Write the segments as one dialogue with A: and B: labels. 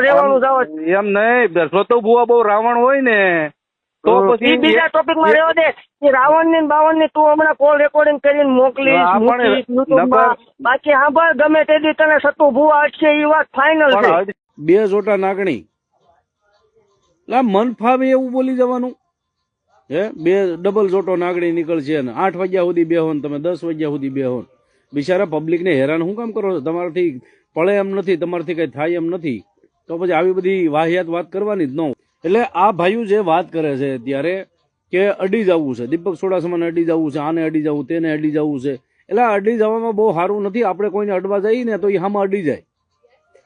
A: રહેવાનું જાવ
B: એમ નહીં, સતુ ભુવા બહુ રાવણ હોય ને તો પછી
A: બીજા ટોપિક માં રહેવા દે. એ રાવણ ની બાવન ની તું હમણાં કોલ રેકોર્ડિંગ કરીને મોકલીશ, મૂકીશ યુટ્યુબમાં. બાકી સાંભળ, ગમે તે દી તને સતુ ભુવા અટશે એ વાત ફાઇનલ છે.
C: બે જોટા નાગણી મન ફાવે એવું બોલી જવાનું હે? બે ડબલ જોટો નાગણી નીકળશે ને 8 વાગ્યા સુધી બેહો ને તમે 10 વાગ્યા સુધી બેહો. બિચારા પબ્લિક ને હેરાન શું કામ કરો છો? તમારાથી પડે એમ નથી, તમારાથી કઈ થાય એમ નથી, તો પછી આવી બધી વાહિયાત વાત કરવાની જ ન. એટલે આ ભાઈઓ જે વાત કરે છે ત્યારે કે અડી જવું છે, દીપક સોડાસમાને અડી જવું છે, આને અડી જવું, તેને અડી જવું છે. એટલે અડી જવામાં બહુ સારું નથી. આપણે કોઈને અડવા જઈએ ને તો એ હામાં અડી જાય,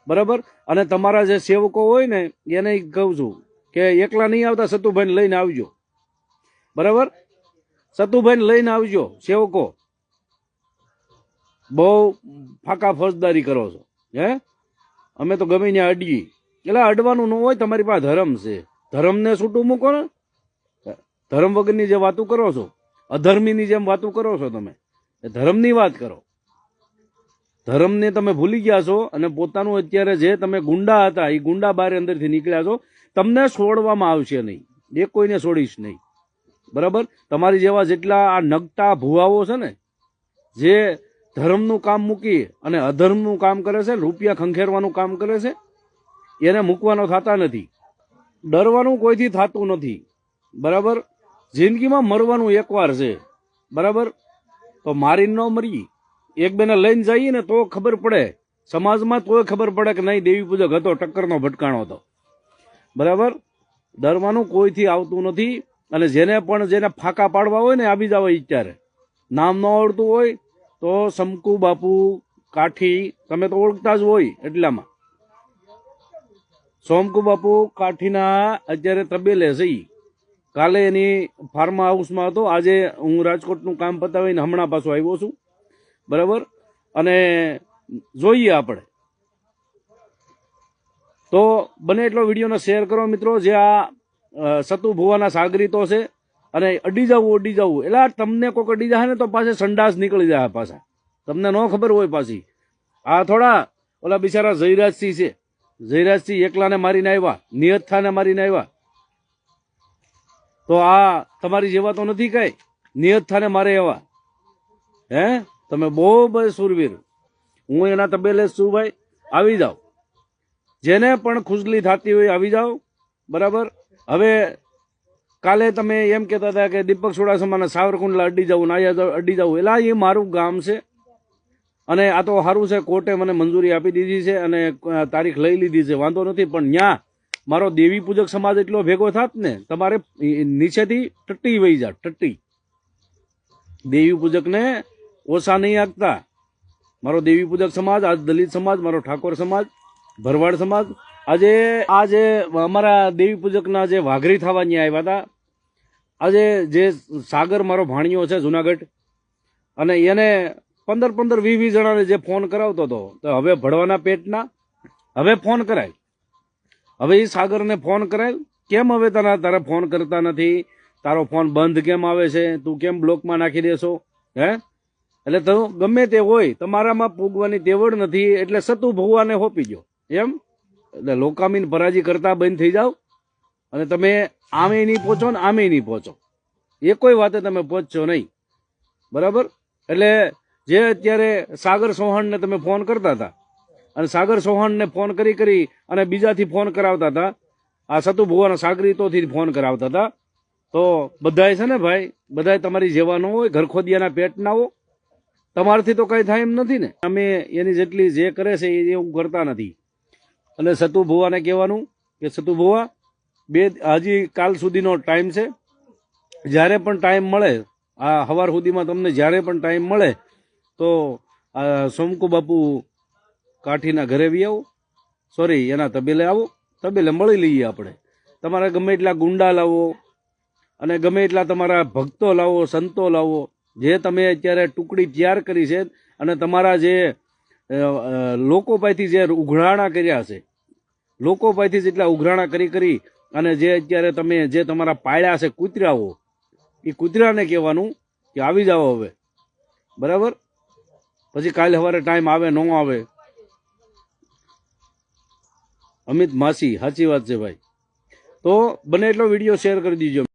C: બરાબર. અને તમારા જે સેવકો હોય ને એને કહું છું કે એકલા નહીં આવતા, સતુભાઈને લઈને આવજો, બરાબર. સતુભાઈને લઈને આવજો. સેવકો બહુ ફાકા ફોજદારી કરો છો હે? અમે તો ગમે ત્યાં અડીએ. એટલે અડવાનું ન હોય. તમારી પાસે ધર્મ છે, ધર્મને છૂટું મૂકો ને. ધર્મ વગરની જે વાતો કરો છો, અધર્મીની જેમ વાતો કરો છો, તમે ધર્મની વાત કરો. ધર્મને તમે ભૂલી ગયા છો અને પોતાનું અત્યારે જે તમે ગુંડા હતા એ ગુંડા બાર અંદરથી નીકળ્યા છો. તમને છોડવામાં આવશે નહીં, એ કોઈને છોડીશ નહીં, બરાબર. તમારી જેવા જેટલા આ નગટા ભુવાઓ છે ને, જે ધર્મનું કામ મૂકી અને અધર્મનું કામ કરે છે, રૂપિયા ખંખેરવાનું કામ કરે છે, એને મૂકવાનો થતા નથી. ડરવાનું કોઈથી થતું નથી, બરાબર. જિંદગીમાં મરવાનું એકવાર છે, બરાબર. તો મારી ન મરી, એક બેને લઈને જઈએ ને તો ખબર પડે, સમાજમાં તોય ખબર પડે કે નહીં દેવી પૂજક હતો, ટક્કરનો ભટકાણો હતો, બરાબર. ડરવાનું કોઈથી આવતું નથી. અને જેને ફાંકા પાડવા હોય ને આવી જાવ. અત્યારે નામ ન આવડતું હોય તો શંકુ બાપુ કાઠી તમે તો ઓળખતા જ હોય. એટલામાં સોમકુ બાપુ કાઠીના અત્યારે તબેલે છે. કાલે એની ફાર્મ હાઉસમાં હતો, આજે હું રાજકોટનું કામ પતાવીને હમણાં પાછો આવ્યો છું, બરાબર. અને જોઈએ આપણે તો બને એટલો વિડીયોને શેર કરો મિત્રો. જે આ સતુ ભુવાના સાગરીતો છે અને અડી જવું એટલે તમને કોઈક અડી જાય ને તો પાછા સંડાસ નીકળી જાય પાછા, તમને ન ખબર હોય પાછી. આ થોડા ઓલા બિચારા જયરાજસિંહ છે, જયરાજસિંહ એકલાને મારીને આવ્યા, નિયત ખાને મારીને આવ્યા. તો આ તમારી જેવા તો નથી કઈ નિયત ખાને મારે એવા હે? તમે બહુ બસ સુરવીર. હું એના તબેલે છું ભાઈ. આવી જાઓ, જેને પણ ખુજલી થતી હોય આવી જાઓ, બરાબર. હવે કાલે તમે એમ કહેતા હતા કે દીપક સોડાસમાના સાવરકુંડલા અડી જવું, નાયા અડી જવું. એટલે એ મારું ગામ છે અને આ તો સારું છે, કોર્ટે મને મંજૂરી આપી દીધી છે અને તારીખ લઈ લીધી છે, વાંધો નથી. પણ ન્યા મારો દેવી પૂજક સમાજ એટલો ભેગો થાત ને, તમારે નીચેથી ટટ્ટી વહી જાત, ટટ્ટી. દેવી પૂજકને ઓછા નહીં આપતા. મારો દેવી પૂજક સમાજ, આજ દલિત સમાજ, મારો ઠાકોર સમાજ, ભરવાડ સમાજ, આજે અમારા દેવી પૂજકના જે વાઘરી થવા ત્યાં આવ્યા હતા, આજે જે સાગર મારો ભાણિયો છે જુનાગઢ, અને એને 15-20 જણાને જે ફોન કરાવતો હતો, તો હવે ભળવાના પેટના હવે ફોન કરાય. હવે એ સાગરને ફોન કરાય, કેમ હવે તારા ફોન કરતા નથી, તારો ફોન બંધ કેમ આવે છે, તું કેમ બ્લોકમાં નાખી દેશો હે? એટલે તો ગમે તે હોય, તમારામાં પૂગવાની તેવડ નથી, એટલે સતુ ભુવાને હોપી ગયો એમ. એટલે લોકામીન પરાજી કરતા બંધ થઈ જાવ અને તમે આમે નહીં પહોંચો ને આમે નહીં પહોંચો, એ કોઈ વાતે તમે પહોંચશો નહીં, બરાબર. એટલે જે અત્યારે સાગર ચૌહાણને તમે ફોન કરતા હતા અને સાગર ચૌહાણને ફોન કરી અને બીજાથી ફોન કરાવતા હતા, આ સતુ ભુવાના સાગરીતોથી ફોન કરાવતા હતા, તો બધાય છે ને ભાઈ, બધાય તમારી જેવા ન હોય, ઘરખોદિયાના પેટના હો. તમારાથી તો કઈ થાય એમ નથી ને. અમે એની જેટલી જે કરે છે એ એવું કરતા નથી. અને સતુ ભુવાને કહેવાનું કે સતુ ભુવા, હજી કાલ સુધીનો ટાઈમ છે, જ્યારે પણ ટાઈમ મળે, આ સવાર સુધીમાં તમને જ્યારે પણ ટાઈમ મળે તો સોમકુ બાપુ કાઠીના ઘરે બી આવો, સોરી એના તબેલે આવો, તબેલે મળી લઈએ આપણે. તમારા ગમે એટલા ગુંડા લાવો અને ગમે એટલા તમારા ભક્તો લાવો, સંતો લાવો, જે તમે અત્યારે ટુકડી તૈયાર કરી છે અને તમારા જે લોકો પાસેથી જે ઉઘરાણા કર્યા છે, લોકો પાસેથી જેટલા ઉઘરાણા કરી અને જે અત્યારે તમે જે તમારા પાળ્યા છે કૂતરાઓ, એ કૂતરાને કહેવાનું કે આવી જાઓ હવે, બરાબર. પછી કાલે સવારે ટાઈમ આવે ન આવે. અમિત માસી સાચી વાત છે ભાઈ. તો બને એટલો વિડીયો શેર કરી દીજો.